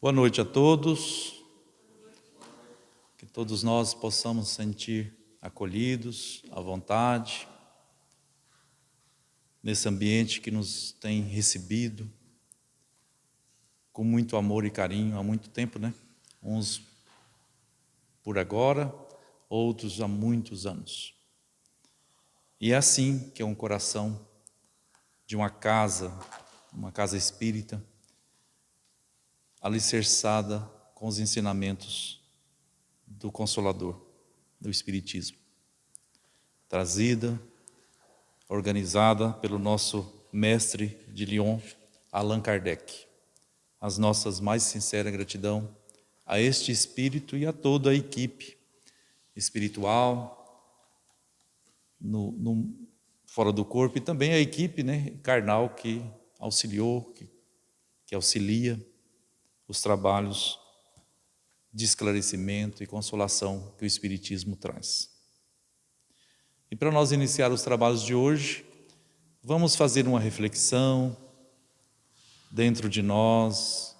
Boa noite a todos, que todos nós possamos sentir acolhidos, à vontade, nesse ambiente que nos tem recebido com muito amor e carinho há muito tempo, né? Uns por agora, outros há muitos anos. E é assim que é um coração de uma casa espírita, alicerçada com os ensinamentos do Consolador, do Espiritismo, trazida, organizada pelo nosso mestre de Lyon, Allan Kardec. As nossas mais sinceras gratidão a este Espírito e a toda a equipe espiritual, fora do corpo, e também a equipe, carnal que auxiliou, que auxilia os trabalhos de esclarecimento e consolação que o Espiritismo traz. E para nós iniciar os trabalhos de hoje, vamos fazer uma reflexão dentro de nós,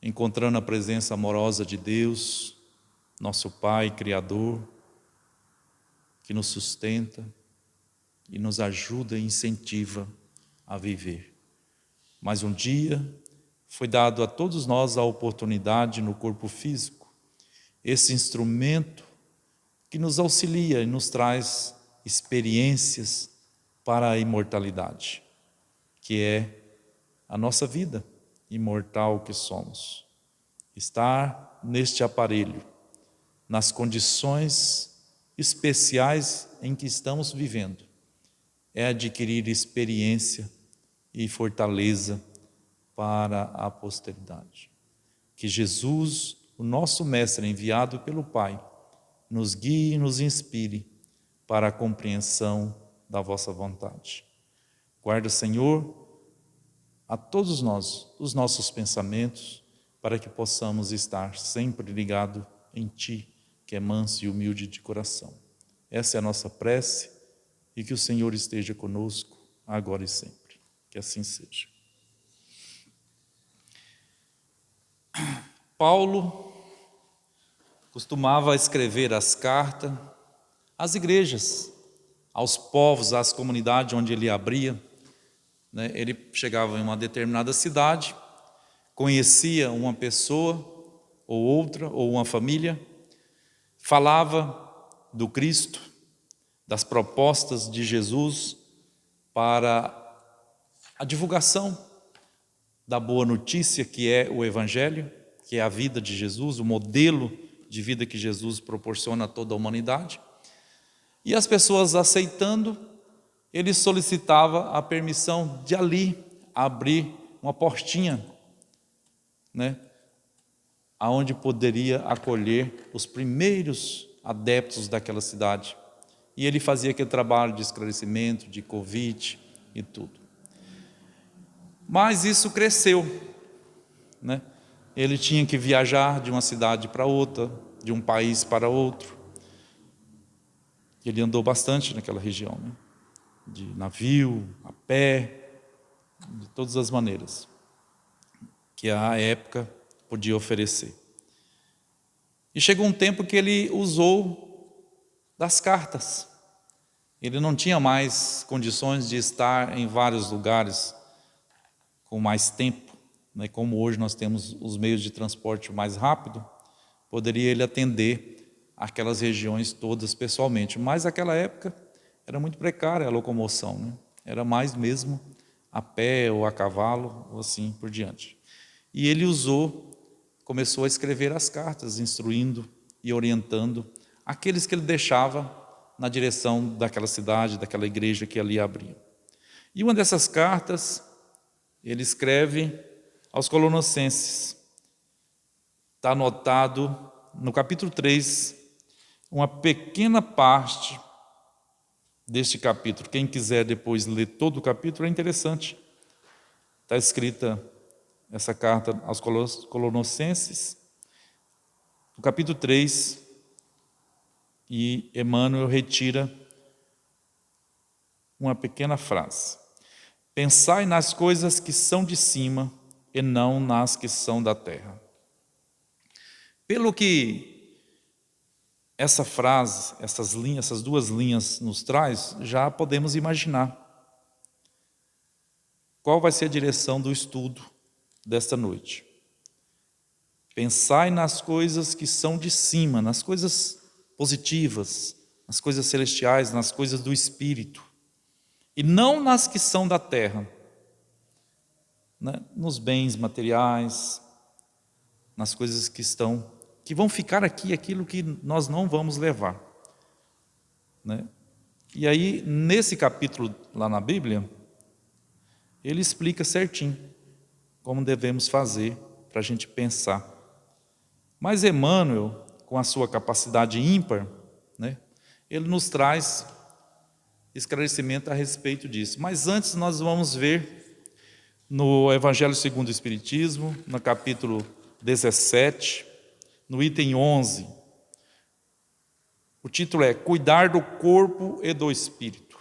encontrando a presença amorosa de Deus, nosso Pai Criador, que nos sustenta e nos ajuda e incentiva a viver. Mais um dia foi dado a todos nós a oportunidade no corpo físico, esse instrumento que nos auxilia e nos traz experiências para a imortalidade, que é a nossa vida imortal que somos. Estar neste aparelho, nas condições especiais em que estamos vivendo, é adquirir experiência e fortaleza para a posteridade. Que Jesus, o nosso Mestre enviado pelo Pai, nos guie e nos inspire para a compreensão da vossa vontade. Guarda, Senhor, a todos nós, os nossos pensamentos, para que possamos estar sempre ligados em Ti, que é manso e humilde de coração. Essa é a nossa prece e que o Senhor esteja conosco, agora e sempre. Que assim seja. Paulo costumava escrever as cartas às igrejas, aos povos, às comunidades onde ele abria. Ele chegava em uma determinada cidade, conhecia uma pessoa ou outra, ou uma família, falava do Cristo, das propostas de Jesus para a divulgação da boa notícia que é o Evangelho, que é a vida de Jesus, o modelo de vida que Jesus proporciona a toda a humanidade. E as pessoas aceitando, ele solicitava a permissão de ali abrir uma portinha, aonde poderia acolher os primeiros adeptos daquela cidade. E ele fazia aquele trabalho de esclarecimento, de convite e tudo. Mas isso cresceu, Ele tinha que viajar de uma cidade para outra, de um país para outro. Ele andou bastante naquela região, de navio, a pé, de todas as maneiras que a época podia oferecer. E chegou um tempo que ele usou das cartas. Ele não tinha mais condições de estar em vários lugares com mais tempo, como hoje nós temos os meios de transporte mais rápido, poderia ele atender aquelas regiões todas pessoalmente. Mas naquela época era muito precária a locomoção, Era mais mesmo a pé ou a cavalo, ou assim por diante. E ele começou a escrever as cartas, instruindo e orientando aqueles que ele deixava na direção daquela cidade, daquela igreja que ali abria. E uma dessas cartas, ele escreve aos Colossenses. Está anotado no capítulo 3, uma pequena parte deste capítulo. Quem quiser depois ler todo o capítulo, é interessante. Está escrita essa carta aos Colossenses, no capítulo 3, e Emmanuel retira uma pequena frase. Pensai nas coisas que são de cima, e não nas que são da terra. Pelo que essa frase, essas duas linhas nos traz, já podemos imaginar qual vai ser a direção do estudo desta noite. Pensai nas coisas que são de cima, nas coisas positivas, nas coisas celestiais, nas coisas do Espírito, e não nas que são da terra, né? Nos bens materiais, nas coisas que vão ficar aqui, aquilo que nós não vamos levar, né? E aí, nesse capítulo lá na Bíblia, ele explica certinho como devemos fazer para a gente pensar. Mas Emmanuel, com a sua capacidade ímpar, né, ele nos traz esclarecimento a respeito disso. Mas antes nós vamos ver no Evangelho segundo o Espiritismo, no capítulo 17, no item 11. O título é Cuidar do Corpo e do Espírito.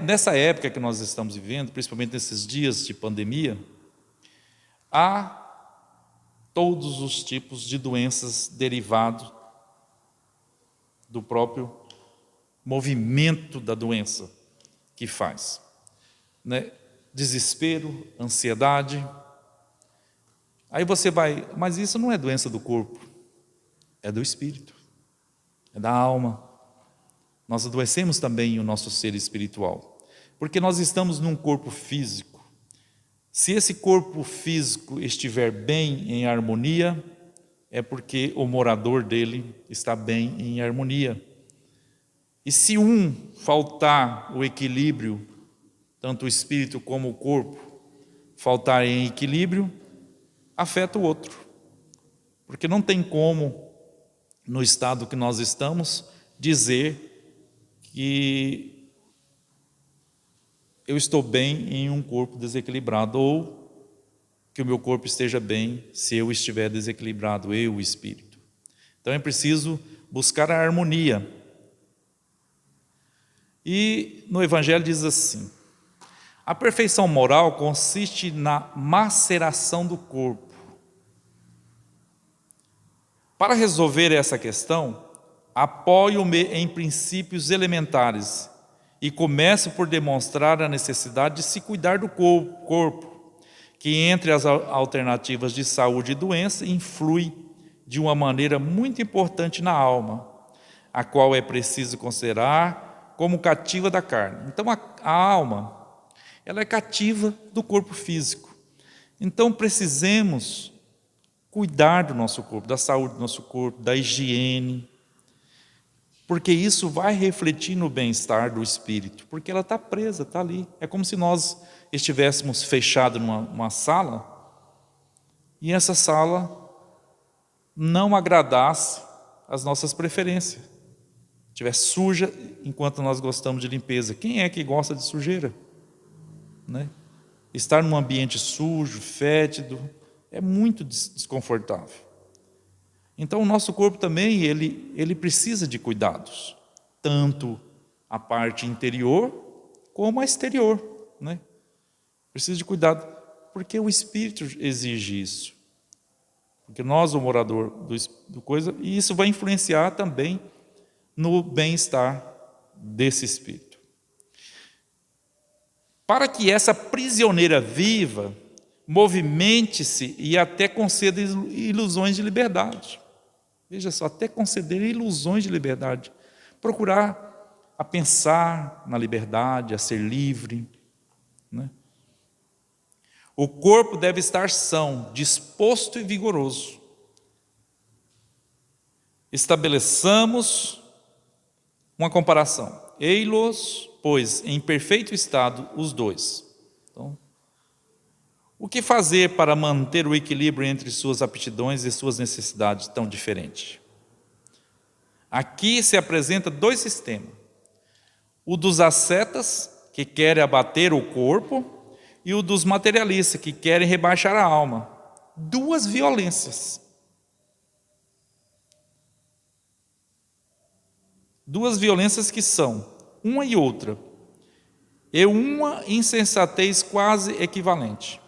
Nessa época que nós estamos vivendo, principalmente nesses dias de pandemia, há todos os tipos de doenças derivados do próprio movimento da doença que faz, né? Desespero, ansiedade. Aí você vai, mas isso não é doença do corpo, é do espírito, é da alma. Nós adoecemos também o nosso ser espiritual, porque nós estamos num corpo físico. Se esse corpo físico estiver bem em harmonia, é porque o morador dele está bem em harmonia. E se faltar o equilíbrio, tanto o espírito como o corpo, faltar em equilíbrio, afeta o outro. Porque não tem como, no estado que nós estamos, dizer que eu estou bem em um corpo desequilibrado, ou que o meu corpo esteja bem se eu estiver desequilibrado, eu, o espírito. Então é preciso buscar a harmonia. E no Evangelho diz assim: a perfeição moral consiste na maceração do corpo. Para resolver essa questão, apoio-me em princípios elementares e começo por demonstrar a necessidade de se cuidar do corpo, que entre as alternativas de saúde e doença influi de uma maneira muito importante na alma, a qual é preciso considerar como cativa da carne. Então a alma, ela é cativa do corpo físico. Então precisamos cuidar do nosso corpo, da saúde do nosso corpo, da higiene, porque isso vai refletir no bem-estar do espírito, porque ela está presa, está ali. É como se nós estivéssemos fechados numa sala, e essa sala não agradasse as nossas preferências. Estivesse suja enquanto nós gostamos de limpeza. Quem é que gosta de sujeira? Né? Estar num ambiente sujo, fétido, é muito desconfortável. Então o nosso corpo também, ele precisa de cuidados, tanto a parte interior como a exterior, né? Precisa de cuidado, porque o Espírito exige isso. Porque nós, o morador do coisa, e isso vai influenciar também no bem-estar desse Espírito. Para que essa prisioneira viva movimente-se e até conceda ilusões de liberdade. Veja só, até conceder ilusões de liberdade. Procurar a pensar na liberdade, a ser livre, né? O corpo deve estar são, disposto e vigoroso. Estabeleçamos uma comparação. Ei-los, pois, em perfeito estado, os dois. Então, o que fazer para manter o equilíbrio entre suas aptidões e suas necessidades tão diferentes? Aqui se apresenta dois sistemas. O dos ascetas, que querem abater o corpo, e o dos materialistas, que querem rebaixar a alma. Duas violências. Duas violências que são uma e outra. e uma insensatez quase equivalente.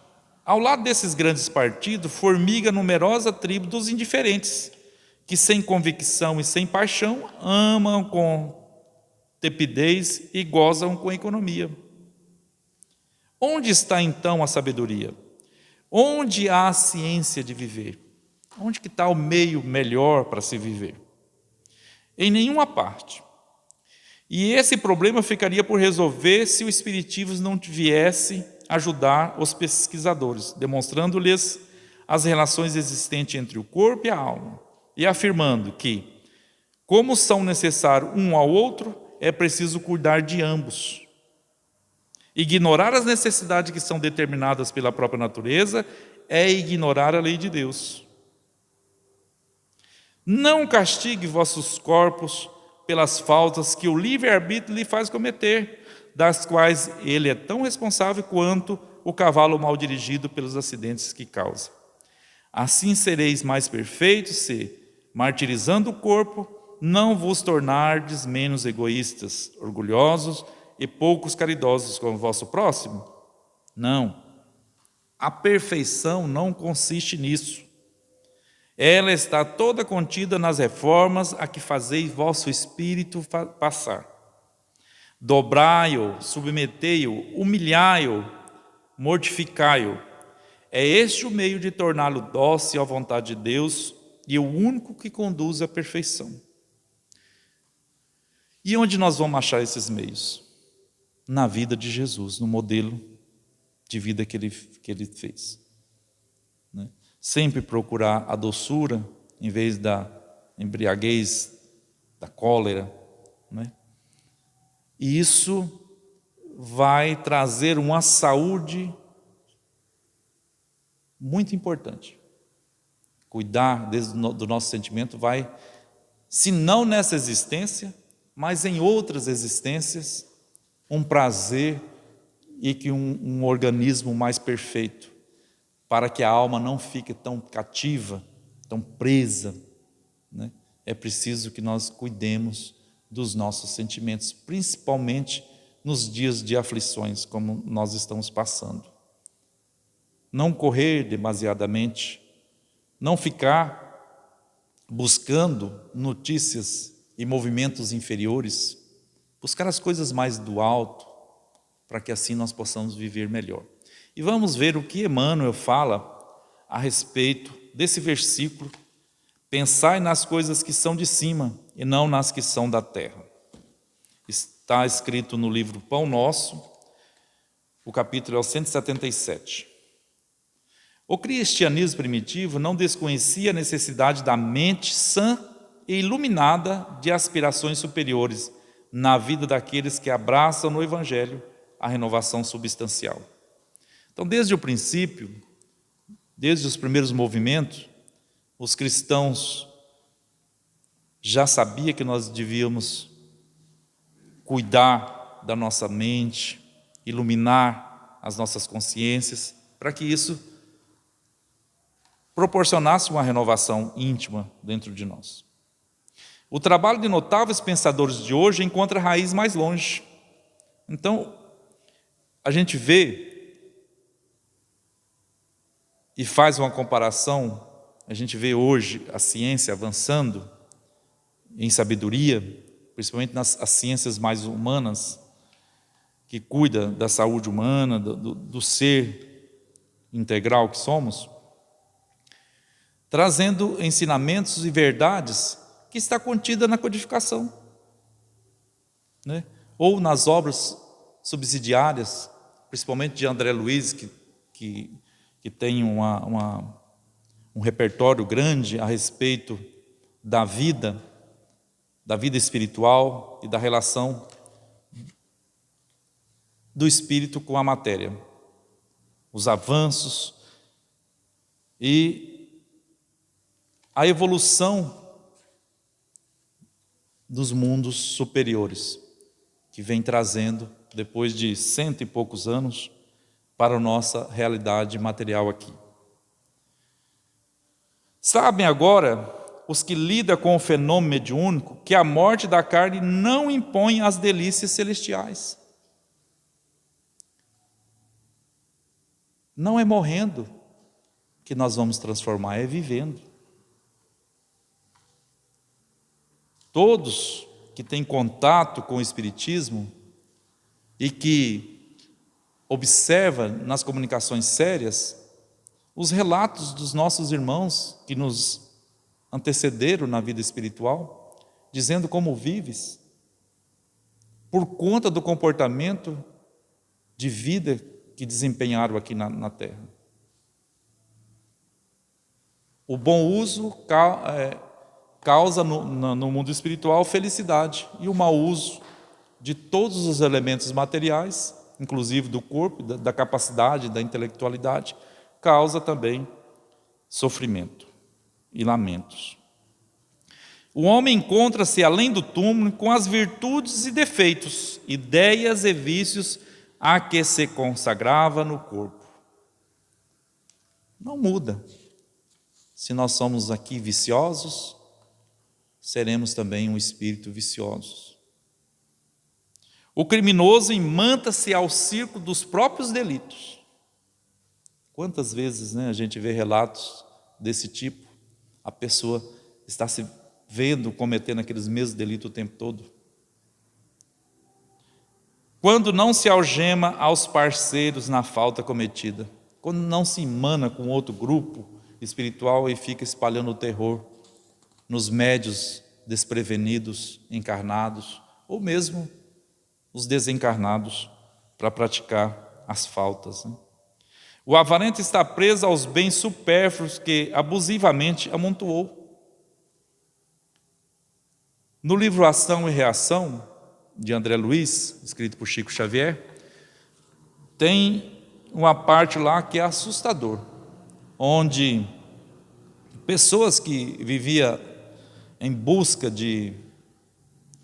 Ao lado desses grandes partidos, formiga a numerosa tribo dos indiferentes, que sem convicção e sem paixão amam com tepidez e gozam com economia. Onde está então a sabedoria? Onde há a ciência de viver? Onde que está o meio melhor para se viver? Em nenhuma parte. E esse problema ficaria por resolver se o Espiritismo não viesse ajudar os pesquisadores, demonstrando-lhes as relações existentes entre o corpo e a alma, e afirmando que, como são necessários um ao outro, é preciso cuidar de ambos. Ignorar as necessidades que são determinadas pela própria natureza é ignorar a lei de Deus. Não castigue vossos corpos pelas faltas que o livre-arbítrio lhe faz cometer, das quais ele é tão responsável quanto o cavalo mal dirigido pelos acidentes que causa. Assim sereis mais perfeitos se, martirizando o corpo, não vos tornardes menos egoístas, orgulhosos e poucos caridosos com o vosso próximo? Não. A perfeição não consiste nisso. Ela está toda contida nas reformas a que fazeis vosso espírito passar. Dobrai-o, submetei-o, humilhai-o, mortificai-o. É este o meio de torná-lo dócil à vontade de Deus e o único que conduz à perfeição. E onde nós vamos achar esses meios? Na vida de Jesus, no modelo de vida que ele fez. Né? Sempre procurar a doçura em vez da embriaguez, da cólera. Né? E isso vai trazer uma saúde muito importante. Cuidar do nosso sentimento vai, se não nessa existência, mas em outras existências, um prazer e que um organismo mais perfeito, para que a alma não fique tão cativa, tão presa. Né? É preciso que nós cuidemos dos nossos sentimentos, principalmente nos dias de aflições, como nós estamos passando. Não correr demasiadamente, não ficar buscando notícias e movimentos inferiores, buscar as coisas mais do alto, para que assim nós possamos viver melhor. E vamos ver o que Emmanuel fala a respeito desse versículo: pensai nas coisas que são de cima e não nas que são da terra. Está escrito no livro Pão Nosso, o capítulo é o 177. O cristianismo primitivo não desconhecia a necessidade da mente sã e iluminada de aspirações superiores na vida daqueles que abraçam no Evangelho a renovação substancial. Então, desde o princípio, desde os primeiros movimentos, os cristãos já sabiam que nós devíamos cuidar da nossa mente, iluminar as nossas consciências, para que isso proporcionasse uma renovação íntima dentro de nós. O trabalho de notáveis pensadores de hoje encontra raiz mais longe. Então, a gente vê e faz uma comparação, a gente vê hoje a ciência avançando em sabedoria, principalmente nas ciências mais humanas, que cuida da saúde humana, do ser integral que somos, trazendo ensinamentos e verdades que está contida na codificação, né? Ou nas obras subsidiárias, principalmente de André Luiz, que tem um repertório grande a respeito da vida espiritual e da relação do espírito com a matéria, os avanços e a evolução dos mundos superiores, que vem trazendo, depois de 100 e poucos anos, para a nossa realidade material aqui. Sabem agora, os que lidam com o fenômeno mediúnico, que a morte da carne não impõe as delícias celestiais. Não é morrendo que nós vamos transformar, é vivendo. Todos que têm contato com o Espiritismo e que observa nas comunicações sérias os relatos dos nossos irmãos que nos antecederam na vida espiritual, dizendo como vives, por conta do comportamento de vida que desempenharam aqui na Terra. O bom uso causa no mundo espiritual felicidade, e o mau uso de todos os elementos materiais, inclusive do corpo, da capacidade, da intelectualidade, causa também sofrimento e lamentos. O homem encontra-se além do túmulo com as virtudes e defeitos, ideias e vícios a que se consagrava no corpo. Não muda. Se nós somos aqui viciosos, seremos também um espírito vicioso. O criminoso imanta-se ao circo dos próprios delitos. Quantas vezes, a gente vê relatos desse tipo? A pessoa está se vendo cometendo aqueles mesmos delitos o tempo todo. Quando não se algema aos parceiros na falta cometida, quando não se emana com outro grupo espiritual e fica espalhando o terror nos médios desprevenidos, encarnados, ou mesmo os desencarnados, para praticar as faltas. O avarento está preso aos bens supérfluos que abusivamente amontoou. No livro Ação e Reação, de André Luiz, escrito por Chico Xavier, tem uma parte lá que é assustador, onde pessoas que viviam em busca de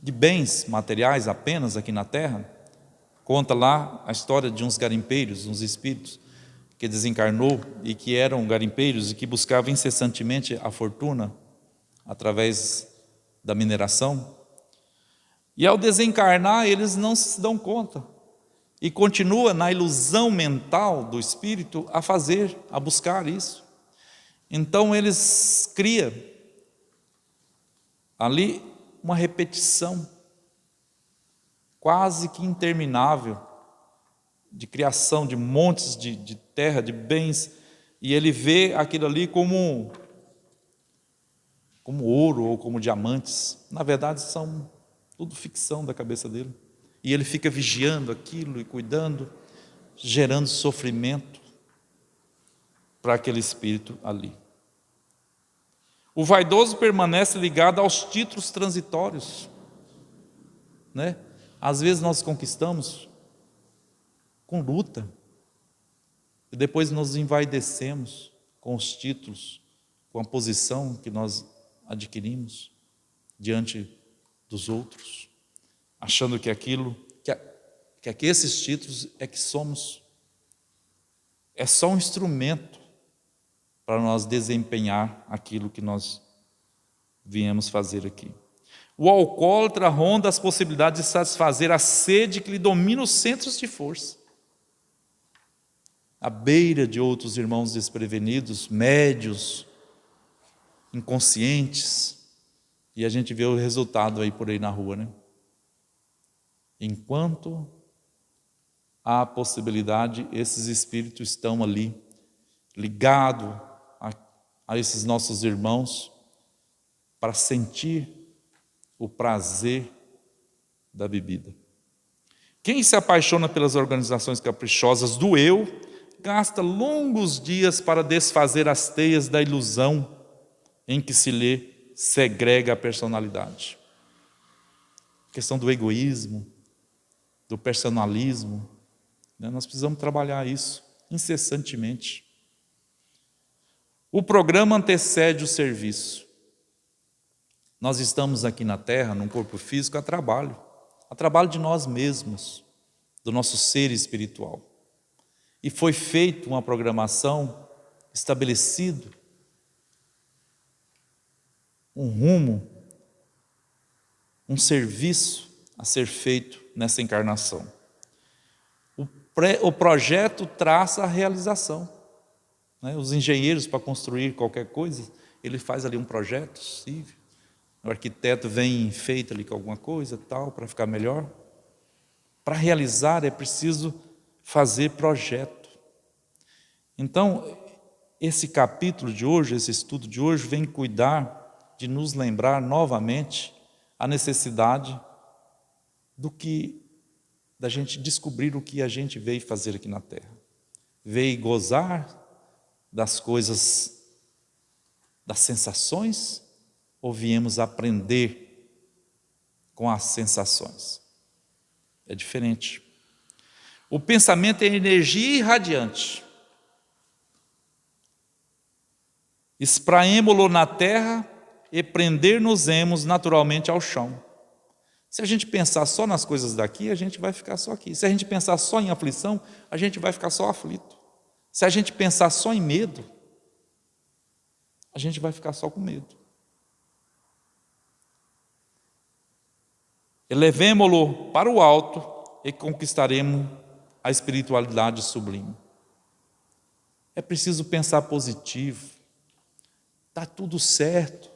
bens materiais apenas aqui na Terra, conta lá a história de uns garimpeiros, uns espíritos, que desencarnou e que eram garimpeiros e que buscavam incessantemente a fortuna através da mineração. E ao desencarnar, eles não se dão conta e continua na ilusão mental do espírito a buscar isso. Então eles criam ali uma repetição quase que interminável de criação de montes de terra, de bens, e ele vê aquilo ali como ouro ou como diamantes. Na verdade, são tudo ficção da cabeça dele. E ele fica vigiando aquilo e cuidando, gerando sofrimento para aquele espírito ali. O vaidoso permanece ligado aos títulos transitórios, Às vezes nós conquistamos com luta, e depois nos envaidecemos com os títulos, com a posição que nós adquirimos diante dos outros, achando que que esses títulos é que somos. É só um instrumento para nós desempenhar aquilo que nós viemos fazer aqui. O alcoólatra ronda as possibilidades de satisfazer a sede que lhe domina os centros de força. À beira de outros irmãos desprevenidos, médios, inconscientes, e a gente vê o resultado aí por aí na rua, Enquanto há possibilidade, esses espíritos estão ali, ligados a esses nossos irmãos, para sentir o prazer da bebida. Quem se apaixona pelas organizações caprichosas do eu, gasta longos dias para desfazer as teias da ilusão em que se lhe segrega a personalidade. A questão do egoísmo, do personalismo, nós precisamos trabalhar isso incessantemente. O programa antecede o serviço. Nós estamos aqui na Terra, num corpo físico, a trabalho de nós mesmos, do nosso ser espiritual. E foi feita uma programação, estabelecido um rumo, um serviço a ser feito nessa encarnação. O projeto traça a realização. Os engenheiros, para construir qualquer coisa, ele faz ali um projeto civil. O arquiteto vem e enfeita ali com alguma coisa, tal, para ficar melhor. Para realizar é preciso fazer projeto. Então, esse capítulo de hoje, esse estudo de hoje, vem cuidar de nos lembrar novamente a necessidade da gente descobrir o que a gente veio fazer aqui na Terra. Veio gozar das coisas, das sensações, ou viemos aprender com as sensações? É diferente. O pensamento é energia irradiante. Espraemo-lo na terra e prender-nos-emos naturalmente ao chão. Se a gente pensar só nas coisas daqui, a gente vai ficar só aqui. Se a gente pensar só em aflição, a gente vai ficar só aflito. Se a gente pensar só em medo, a gente vai ficar só com medo. Elevemo-lo para o alto e conquistaremos a espiritualidade sublime. É preciso pensar positivo. Está tudo certo.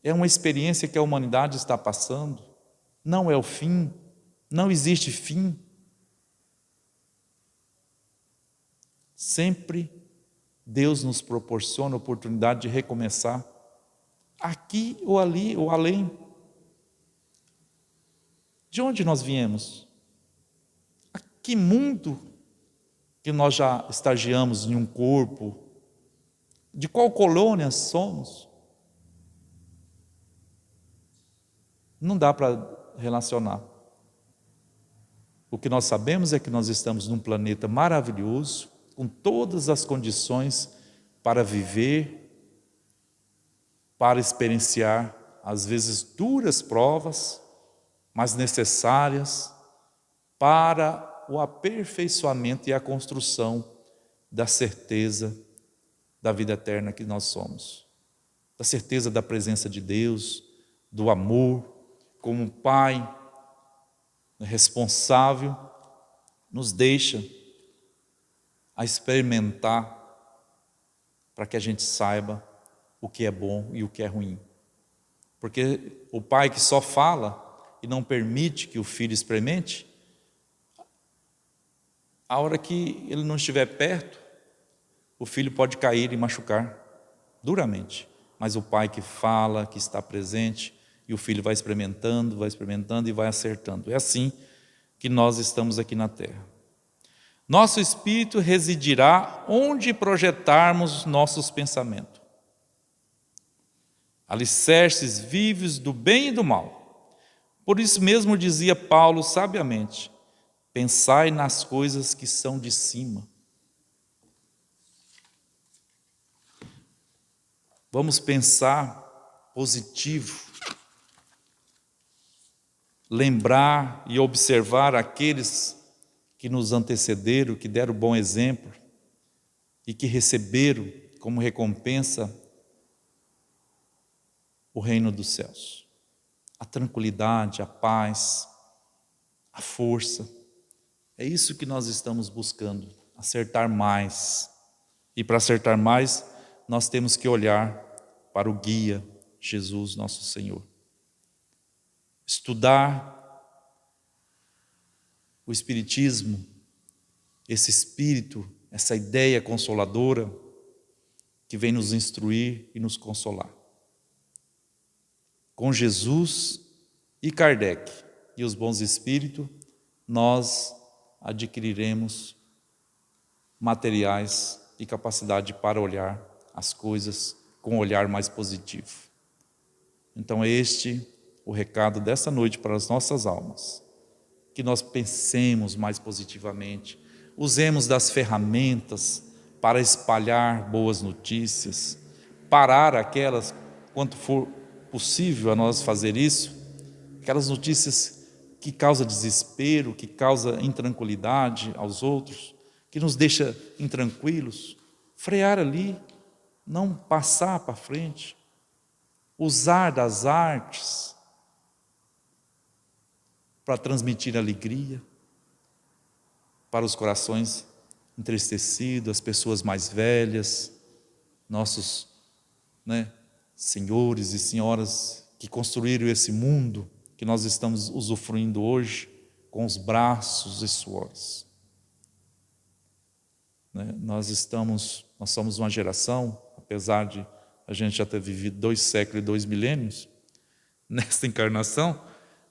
É uma experiência que a humanidade está passando. Não é o fim. Não existe fim. Sempre Deus nos proporciona a oportunidade de recomeçar. Aqui ou ali ou além. De onde nós viemos? A que mundo que nós já estagiamos em um corpo? De qual colônia somos? Não dá para relacionar. O que nós sabemos é que nós estamos num planeta maravilhoso, com todas as condições para viver, para experienciar, às vezes, duras provas, mas necessárias para o aperfeiçoamento e a construção da certeza da vida eterna que nós somos, da certeza da presença de Deus, do amor, como um Pai responsável nos deixa a experimentar para que a gente saiba o que é bom e o que é ruim. Porque o pai que só fala e não permite que o filho experimente, a hora que ele não estiver perto, o filho pode cair e machucar duramente. Mas o pai que fala, que está presente, e o filho vai experimentando e vai acertando. É assim que nós estamos aqui na terra. Nosso espírito residirá onde projetarmos nossos pensamentos. Alicerces vivos do bem e do mal. Por isso mesmo dizia Paulo sabiamente: pensai nas coisas que são de cima. Vamos pensar positivo. Lembrar e observar aqueles que nos antecederam, que deram bom exemplo e que receberam como recompensa o reino dos céus. A tranquilidade, a paz, a força. É isso que nós estamos buscando, acertar mais. E para acertar mais, nós temos que olhar para o guia, Jesus, nosso Senhor. Estudar o Espiritismo, esse Espírito, essa ideia consoladora que vem nos instruir e nos consolar. Com Jesus e Kardec e os bons espíritos, nós adquiriremos materiais e capacidade para olhar as coisas com um olhar mais positivo. Então este o recado dessa noite para as nossas almas. Que nós pensemos mais positivamente, usemos das ferramentas para espalhar boas notícias, parar aquelas, quanto for possível a nós fazer isso, aquelas notícias que causam desespero, que causam intranquilidade aos outros, que nos deixa intranquilos, frear ali, não passar para frente, usar das artes para transmitir alegria. para os corações entristecidos, as pessoas mais velhas, nossos, senhores e senhoras que construíram esse mundo que nós estamos usufruindo hoje com os braços e suores. Nós somos uma geração, apesar de a gente já ter vivido 2 séculos e 2 milênios nesta encarnação,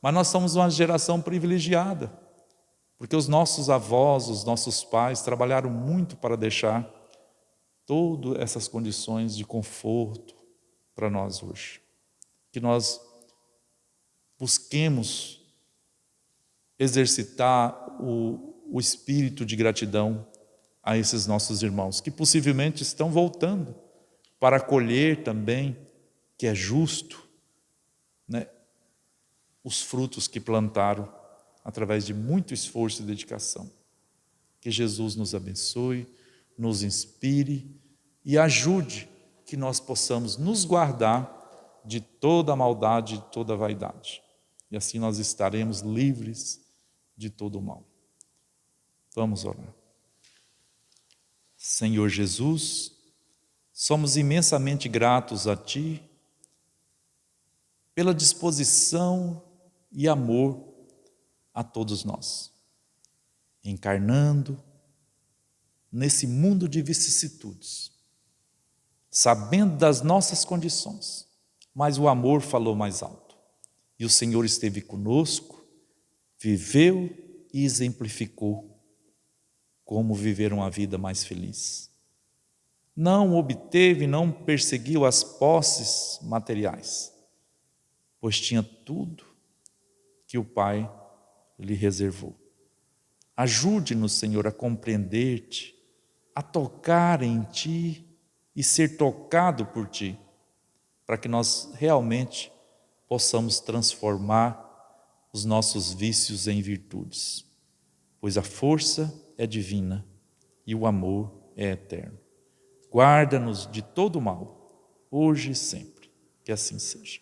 mas nós somos uma geração privilegiada, porque os nossos avós, os nossos pais trabalharam muito para deixar todas essas condições de conforto para nós hoje. Que nós busquemos exercitar o espírito de gratidão a esses nossos irmãos, que possivelmente estão voltando para colher também, que é justo, os frutos que plantaram através de muito esforço e dedicação. Que Jesus nos abençoe, nos inspire e ajude que nós possamos nos guardar de toda a maldade, de toda a vaidade. E assim nós estaremos livres de todo o mal. Vamos orar. Senhor Jesus, somos imensamente gratos a Ti pela disposição e amor a todos nós, encarnando nesse mundo de vicissitudes, sabendo das nossas condições, mas o amor falou mais alto. E o Senhor esteve conosco, viveu e exemplificou como viver uma vida mais feliz. Não obteve, não perseguiu as posses materiais, pois tinha tudo que o Pai lhe reservou. Ajude-nos, Senhor, a compreender-te, a tocar em Ti e ser tocado por Ti, para que nós realmente possamos transformar os nossos vícios em virtudes, pois a força é divina e o amor é eterno. Guarda-nos de todo o mal, hoje e sempre, que assim seja.